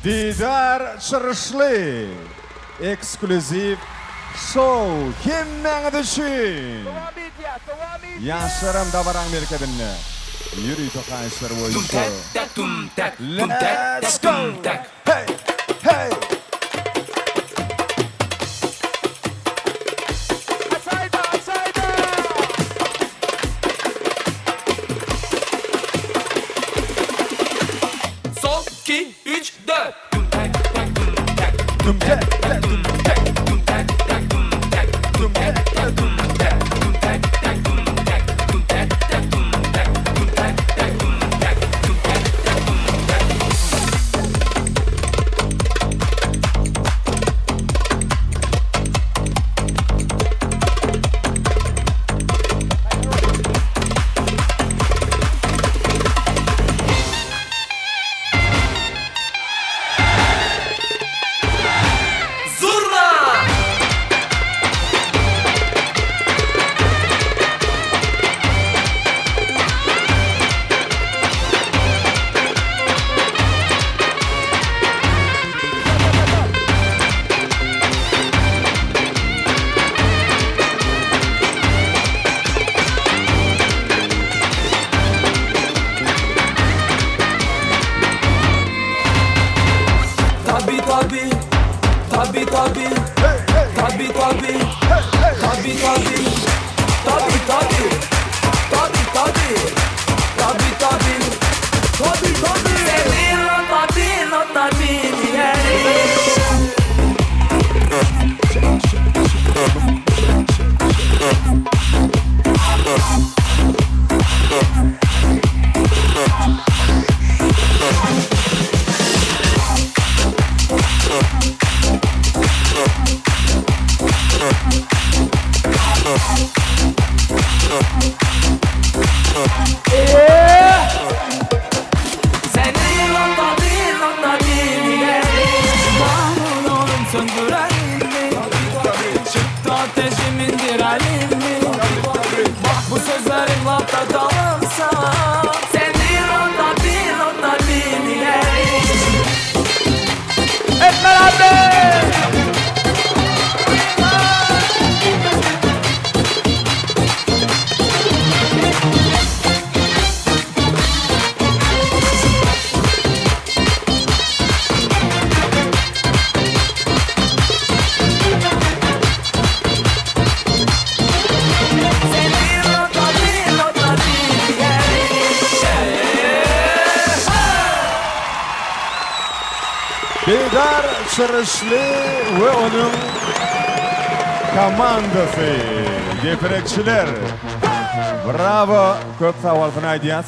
Didar Çırışlı ekskluziv show Kimmen düşün Yaşarım da var Amerika'dınne Yürü tokayslar boyu Let's go Hey hey Son, 2, 3, 4. Dum tek tek dum tek dum tek tek dum tek dum tek tek dum tek dum tek tek dum tek dum tek tek dum tek dum tek tek dum tek dum tek tek dum tek Zurna! Tabi tabi, tabi tabi, tabi tabi, tabi tabi, tabi tabi, tabi tabi, tabi tabi, tabi tabi. Senin o tabi diğeri. Senin o tabi diğeri. Bağırıyorum söndürelim mi? Çıktı ateşimin direlim mi? Bak bu sözlerim lafta kalırsa. Senin o tabi diğeri. Hep beraber. Didar Çırışlı ve onun komandası Yetenekçiler Bravo, köp sağ olun Aydiyaz